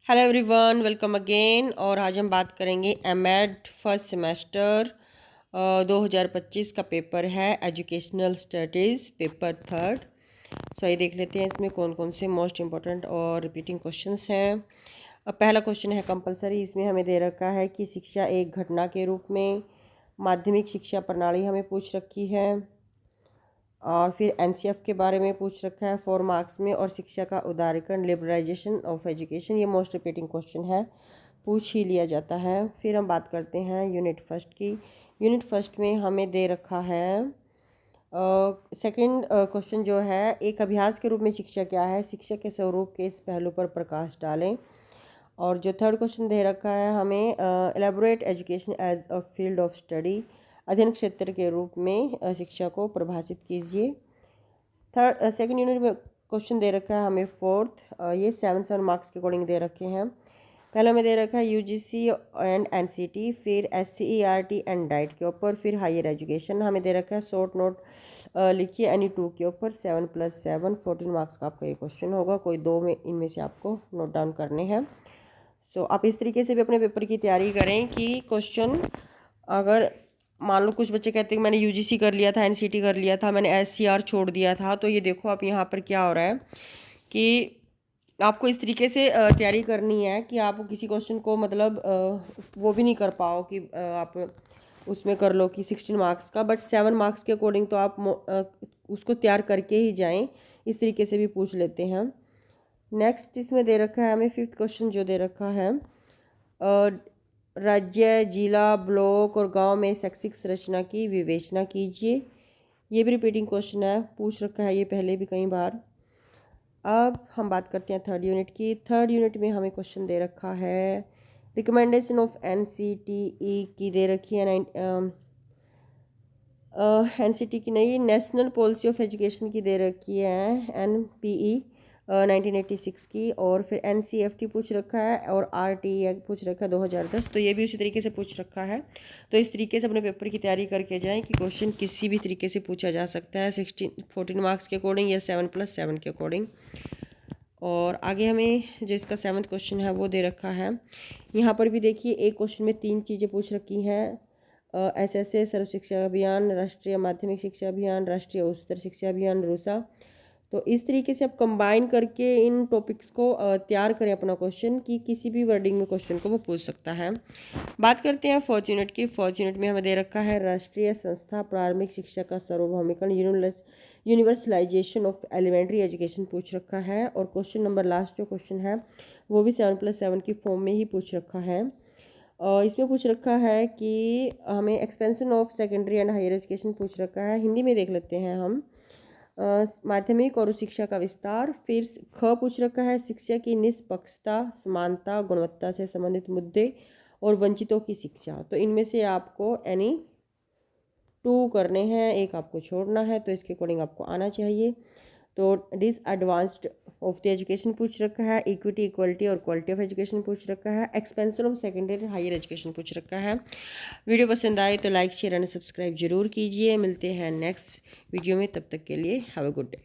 Hello everyone, welcome again. और आज हम बात करेंगे एमएड फर्स्ट सेमेस्टर 2025 का पेपर है एजुकेशनल स्टडीज़ पेपर थर्ड। सो ये देख लेते हैं इसमें कौन कौन से मोस्ट इम्पोर्टेंट और रिपीटिंग क्वेश्चंस हैं। पहला क्वेश्चन है कंपलसरी। इसमें हमें दे रखा है कि शिक्षा एक घटना के रूप में माध्यमिक शिक्षा प्रणाली हमें पूछ रखी है। और फिर एनसीएफ के बारे में पूछ रखा है 4 मार्क्स में। और शिक्षा का उदारीकरण लिबरलाइजेशन ऑफ एजुकेशन, ये मोस्ट रिपीटिंग क्वेश्चन है, पूछ ही लिया जाता है। फिर हम बात करते हैं यूनिट फर्स्ट की। यूनिट फर्स्ट में हमें दे रखा है सेकंड क्वेश्चन जो है, एक अभ्यास के रूप में शिक्षा क्या है, शिक्षा के स्वरूप के इस पहलू पर प्रकाश डालें। और जो थर्ड क्वेश्चन दे रखा है हमें, elaborate education as a field of study, अध्ययन क्षेत्र के रूप में शिक्षा को परिभाषित कीजिए। थर्ड सेकंड यूनिट में क्वेश्चन दे रखा है हमें फोर्थ, ये 7 मार्क्स के अकॉर्डिंग दे रखे हैं। पहले में दे रखा है यूजीसी एंड एनसीटी, फिर एससीईआरटी एंड डाइट के ऊपर, फिर हायर एजुकेशन हमें दे रखा है शॉर्ट नोट लिखिए एनी टू के ऊपर। 7+7 14 मार्क्स का आपका ये क्वेश्चन होगा। कोई दो में इनमें से आपको नोट डाउन करने हैं। सो आप इस तरीके से भी अपने पेपर की तैयारी करें कि क्वेश्चन, अगर मान लो कुछ बच्चे कहते हैं कि मैंने यूजीसी कर लिया था, एनसीटी कर लिया था, मैंने एससीआर छोड़ दिया था, तो ये देखो आप यहाँ पर क्या हो रहा है कि आपको इस तरीके से तैयारी करनी है कि आप किसी क्वेश्चन को मतलब वो भी नहीं कर पाओ कि आप उसमें कर लो कि 16 मार्क्स का, बट 7 मार्क्स के अकॉर्डिंग तो आप उसको तैयार करके ही जाएं। इस तरीके से भी पूछ लेते हैं। नेक्स्ट इसमें दे रखा है हमें फिफ्थ क्वेश्चन जो दे रखा है, राज्य, जिला, ब्लॉक और गांव में शैक्षिक संरचना की विवेचना कीजिए। ये भी रिपीटिंग क्वेश्चन है, पूछ रखा है ये पहले भी कई बार। अब हम बात करते हैं थर्ड यूनिट की। थर्ड यूनिट में हमें क्वेश्चन दे रखा है रिकमेंडेशन ऑफ एनसीटीई की दे रखी है। एनसीटी की नहीं, नेशनल पॉलिसी ऑफ एजुकेशन की दे रखी है, एनपीई 1986 की। और फिर एनसीएफटी पूछ रखा है और आरटीई पूछ रखा है 2010। तो ये भी उसी तरीके से पूछ रखा है। तो इस तरीके से अपने पेपर की तैयारी करके जाएं कि क्वेश्चन किसी भी तरीके से पूछा जा सकता है 14 मार्क्स के अकॉर्डिंग या 7+7 के अकॉर्डिंग। और आगे हमें जो इसका 7th क्वेश्चन है वो दे रखा है। यहाँ पर भी देखिए एक क्वेश्चन में 3 चीज़ें पूछ रखी हैं, एसएसए सर्व शिक्षा अभियान, राष्ट्रीय माध्यमिक शिक्षा अभियान, राष्ट्रीय उच्चतर शिक्षा अभियान रूसा। तो इस तरीके से आप कंबाइन करके इन टॉपिक्स को तैयार करें अपना क्वेश्चन कि किसी भी वर्डिंग में क्वेश्चन को वो पूछ सकता है। बात करते हैं फोर्थ यूनिट की। फोर्थ यूनिट में हमें दे रखा है राष्ट्रीय संस्था प्रारंभिक शिक्षा का सार्वभौमिकरण, यूनिवर्सलाइजेशन ऑफ एलिमेंट्री एजुकेशन पूछ रखा है। और क्वेश्चन नंबर लास्ट जो क्वेश्चन है वो भी 7+7 की फॉर्म में ही पूछ रखा है। इसमें पूछ रखा है कि हमें expansion of secondary and higher education पूछ रखा है। हिंदी में देख लेते हैं हम, माध्यमिक और उच्च शिक्षा का विस्तार। फिर ख पूछ रखा है शिक्षा की निष्पक्षता, समानता, गुणवत्ता से संबंधित मुद्दे और वंचितों की शिक्षा। तो इनमें से आपको एनी 2 करने हैं, एक आपको छोड़ना है, तो इसके अकॉर्डिंग आपको आना चाहिए। तो डिसएडवांस्ड ऑफ द एजुकेशन पूछ रखा है, इक्विटी, इक्वलिटी और क्वालिटी ऑफ एजुकेशन पूछ रखा है, expansion of secondary higher education पूछ रखा है। वीडियो पसंद आए तो लाइक, शेयर एंड सब्सक्राइब जरूर कीजिए। मिलते हैं नेक्स्ट वीडियो में, तब तक के लिए हैव अ गुड डे।